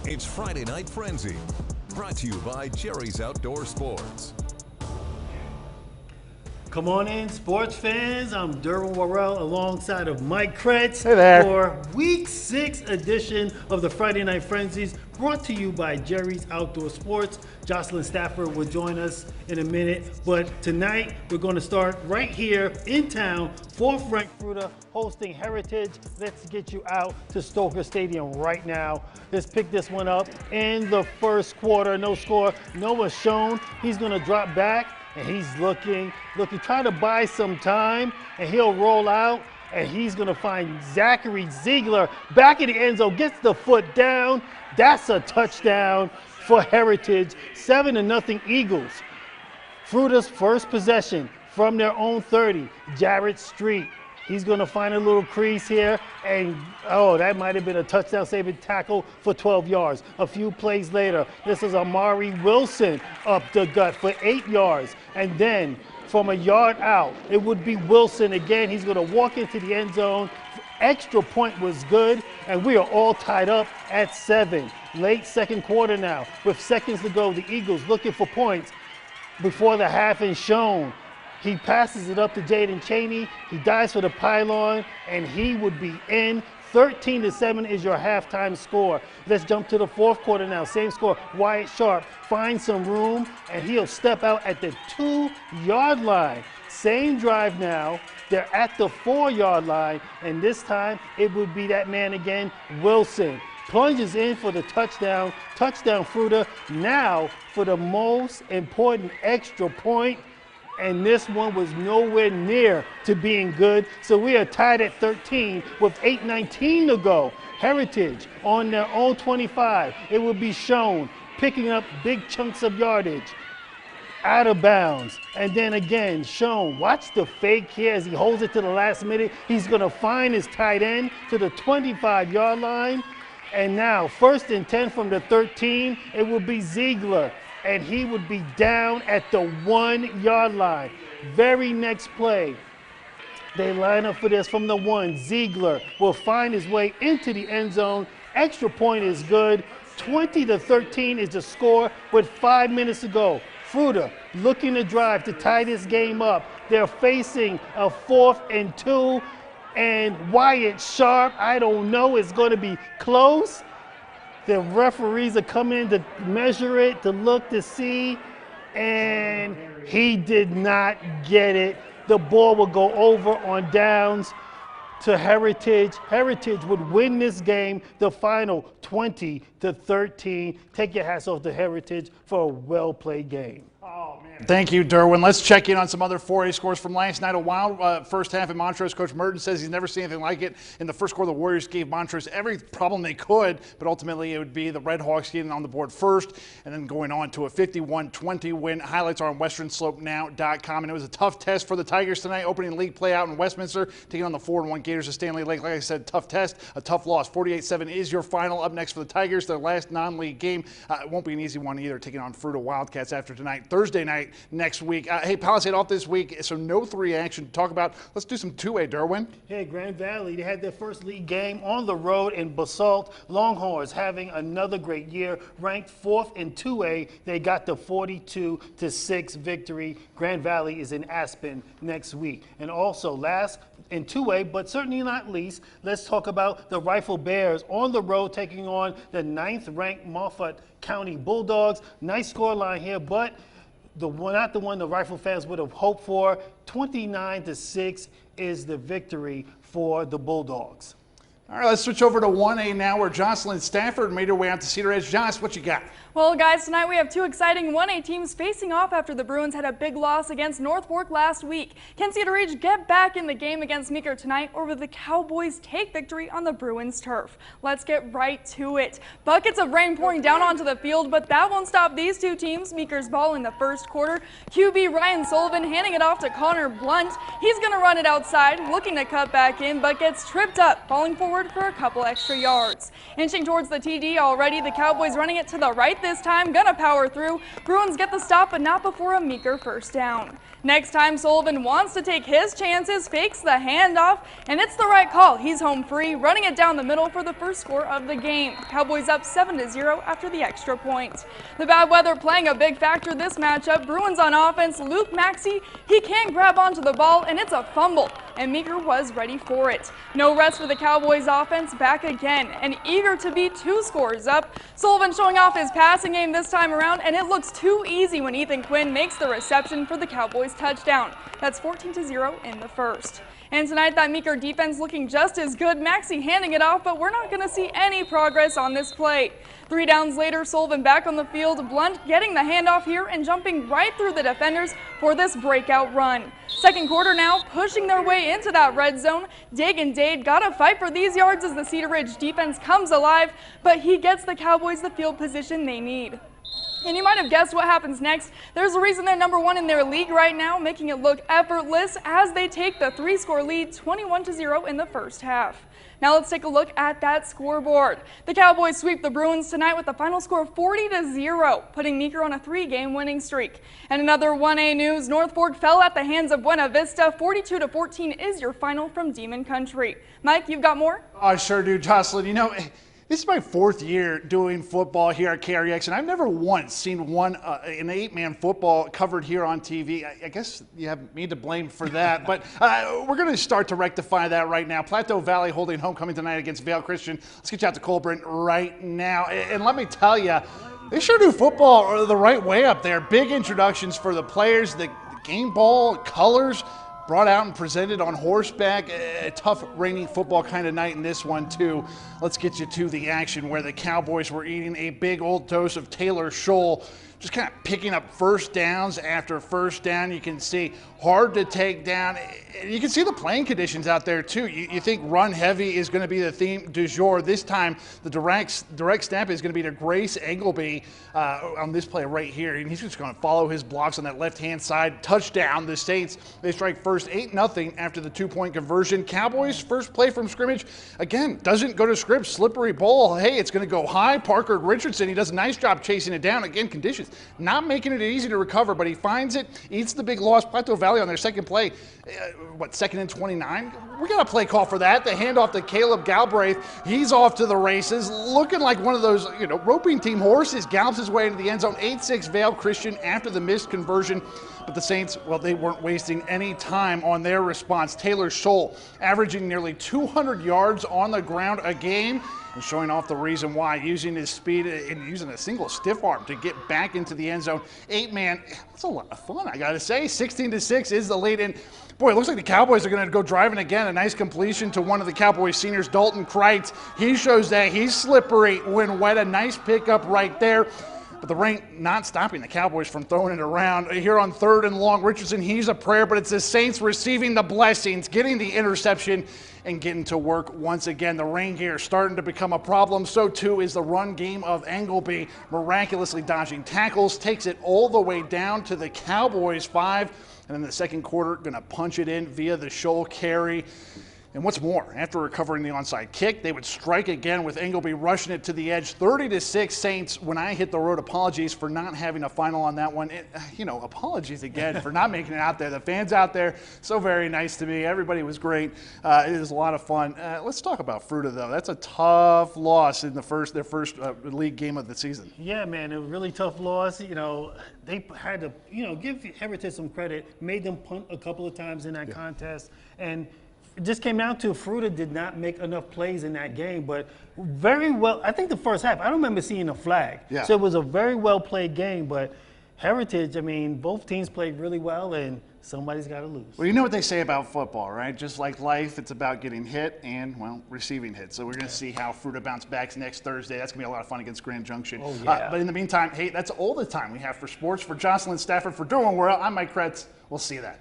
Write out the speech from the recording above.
It's Friday Night Frenzy, brought to you by Jerry's Outdoor Sports. Come on in, sports fans. I'm Derwin Worrell alongside of Mike Kretz for Week 6 edition of the Friday Night Frenzies, brought to you by Jerry's Outdoor Sports. Jocelyn Stafford will join us in a minute, but tonight we're going to start right here in town. 4th ranked Fruita hosting Heritage. Let's get you out to Stoker Stadium right now. Let's pick this one up in the first quarter. No score. Noah shown. He's going to drop back. And he's looking, trying to buy some time, and he'll roll out, and he's going to find Zachary Ziegler back in the end zone, gets the foot down. That's a touchdown for Heritage. 7-0 Eagles. Fruita's first possession from their own 30, Jarrett Street. He's going to find a little crease here, and that might have been a touchdown-saving tackle for 12 yards. A few plays later, this is Amari Wilson up the gut for 8 yards. And then from a yard out, it would be Wilson again. He's going to walk into the end zone. Extra point was good, and we are all tied up at 7. Late second quarter now. With seconds to go, the Eagles looking for points before the half is shown. He passes it up to Jaden Chaney. He dives for the pylon, and he would be in. 13-7 is your halftime score. Let's jump to the fourth quarter now. Same score. Wyatt Sharp finds some room, and he'll step out at the 2-yard line. Same drive now. They're at the 4-yard line, and this time it would be that man again, Wilson. Plunges in for the touchdown. Touchdown Fruita. Now for the most important extra point. And this one was nowhere near to being good. So we are tied at 13 with 8:19 to go. Heritage on their own 25. It will be shown picking up big chunks of yardage. Out of bounds. And then again, shown. Watch the fake here as he holds it to the last minute. He's going to find his tight end to the 25-yard line. And now, 1st and 10 from the 13, it will be Ziegler. And he would be down at the 1-yard line. Very next play, they line up for this from the 1. Ziegler will find his way into the end zone. Extra point is good. 20-13 is the score with 5 minutes to go. Fruita looking to drive to tie this game up. They're facing a 4th and 2. And Wyatt Sharp, I don't know, it's going to be close. The referees are coming in to measure it, to look to see, and he did not get it. The ball will go over on downs to Heritage. Heritage would win this game, the final 20-13. Take your hats off to Heritage for a well-played game. Oh, man. Thank you, Derwin. Let's check in on some other 4A scores from last night. A wild first half in Montrose. Coach Merton says he's never seen anything like it. In the first quarter, the Warriors gave Montrose every problem they could, but ultimately it would be the Red Hawks getting on the board first and then going on to a 51-20 win. Highlights are on westernslope.now.com. And it was a tough test for the Tigers tonight. Opening league play out in Westminster, taking on the 4-1 Gators of Stanley Lake. Like I said, tough test, a tough loss. 48-7 is your final. Up next for the Tigers, their last non-league game. It won't be an easy one either, taking on Fruita Wildcats after tonight. Thursday night next week. Hey, Palisade off this week, so no 3 action to talk about. Let's do some 2A, Derwin. Hey, Grand Valley, they had their first league game on the road in Basalt. Longhorns having another great year, ranked 4th in 2A. They got the 42-6 victory. Grand Valley is in Aspen next week. And also last in 2A, but certainly not least, let's talk about the Rifle Bears on the road taking on the 9th-ranked Moffat County Bulldogs. Nice scoreline here, but not the one the Rifle fans would have hoped for. 29-6 is the victory for the Bulldogs. All right, let's switch over to 1A now, where Jocelyn Stafford made her way out to Cedar Edge. Joss, what you got? Well, guys, tonight we have 2 exciting 1A teams facing off after the Bruins had a big loss against North Fork last week. Can Cedar Ridge get back in the game against Meeker tonight, or will the Cowboys take victory on the Bruins' turf? Let's get right to it. Buckets of rain pouring down onto the field, but that won't stop these 2 teams. Meeker's ball in the first quarter. QB Ryan Sullivan handing it off to Connor Blunt. He's going to run it outside, looking to cut back in, but gets tripped up, falling forward forward for a couple extra yards. Inching towards the TD already, the Cowboys running it to the right this time, gonna power through. Bruins get the stop, but not before a Meeker first down. Next time, Sullivan wants to take his chances, fakes the handoff, and it's the right call. He's home free, running it down the middle for the first score of the game. Cowboys up 7-0 after the extra point. The bad weather playing a big factor this matchup. Bruins on offense, Luke Maxey, he can't grab onto the ball, and it's a fumble, and Meeker was ready for it. No rest for the Cowboys offense, back again, and eager to be 2 scores up. Sullivan showing off his passing game this time around, and it looks too easy when Ethan Quinn makes the reception for the Cowboys touchdown. That's 14-0 in the first. And tonight, that Meeker defense looking just as good. Maxey handing it off, but we're not going to see any progress on this play. 3 downs later, Sullivan back on the field. Blunt getting the handoff here and jumping right through the defenders for this breakout run. Second quarter now, pushing their way into that red zone. Dig and Dade got to fight for these yards as the Cedar Ridge defense comes alive, but he gets the Cowboys the field position they need. And you might have guessed what happens next. There's a reason they're #1 in their league right now, making it look effortless as they take the 3-score lead, 21-0 in the first half. Now let's take a look at that scoreboard. The Cowboys sweep the Bruins tonight with a final score of 40-0, putting Meeker on a 3-game winning streak. And another 1A news, North Fork fell at the hands of Buena Vista. 42-14 is your final from Demon Country. Mike, you've got more? I sure do, Jocelyn. You know, this is my 4th year doing football here at KREX, and I've never once seen an 8-man football covered here on TV. I guess you have me to blame for that, but we're going to start to rectify that right now. Plateau Vale holding homecoming tonight against Vale Christian. Let's get you out to Colburn right now. And let me tell you, they sure do football the right way up there. Big introductions for the players, the game ball, colors, brought out and presented on horseback. A tough, rainy football kind of night in this one, too. Let's get you to the action where the Cowboys were eating a big old dose of Taylor Scholl, just kind of picking up first downs after first down. You can see hard to take down. You can see the playing conditions out there, too. You think run heavy is going to be the theme du jour. This time, the direct snap is going to be to Grace Engleby on this play right here. And he's just going to follow his blocks on that left-hand side. Touchdown. The Saints, they strike first 8-0 after the 2-point conversion. Cowboys' first play from scrimmage, again, doesn't go to script. Slippery ball. Hey, it's going to go high. Parker Richardson, he does a nice job chasing it down. Again, conditions not making it easy to recover, but he finds it, eats the big loss. Plateau Valley on their second play, 2nd and 29? We got a play call for that. The handoff to Caleb Galbraith. He's off to the races, looking like one of those, roping team horses. Gallops his way into the end zone. 8-6 Vale Christian after the missed conversion. But the Saints, well, they weren't wasting any time on their response. Taylor Scholl averaging nearly 200 yards on the ground a game, and showing off the reason why, using his speed and using a single stiff arm to get back into the end zone. 8-man, that's a lot of fun, I gotta say. 16-6 is the lead, and boy, it looks like the Cowboys are gonna go driving again. A nice completion to one of the Cowboys seniors, Dalton Kreitz. He shows that he's slippery when wet. A nice pickup right there. But the rain not stopping the Cowboys from throwing it around. Here on 3rd and long, Richardson, he's a prayer, but it's the Saints receiving the blessings, getting the interception, and getting to work once again. The rain gear starting to become a problem. So too is the run game of Engleby, miraculously dodging tackles, takes it all the way down to the Cowboys 5. And in the second quarter, going to punch it in via the Scholl carry. And what's more, after recovering the onside kick, they would strike again with Engleby rushing it to the edge. 30-6 Saints. When I hit the road, apologies for not having a final on that one. Apologies again for not making it out there. The fans out there, so very nice to me. Everybody was great. It was a lot of fun. Let's talk about Fruita, though. That's a tough loss in their first league game of the season. Yeah, man, it was a really tough loss. They had to, give Heritage some credit. Made them punt a couple of times in that contest, and it just came down to Fruita did not make enough plays in that game, but very well. I think the first half, I don't remember seeing a flag. Yeah. So it was a very well played game, but Heritage, both teams played really well, and somebody's got to lose. Well, you know what they say about football, right? Just like life, it's about getting hit and, receiving hits. So we're going to see how Fruita bounce back next Thursday. That's going to be a lot of fun against Grand Junction. Oh, yeah. But in the meantime, hey, that's all the time we have for sports. For Jocelyn Stafford, for Derwin Worrell, I'm Mike Kretz. We'll see you then.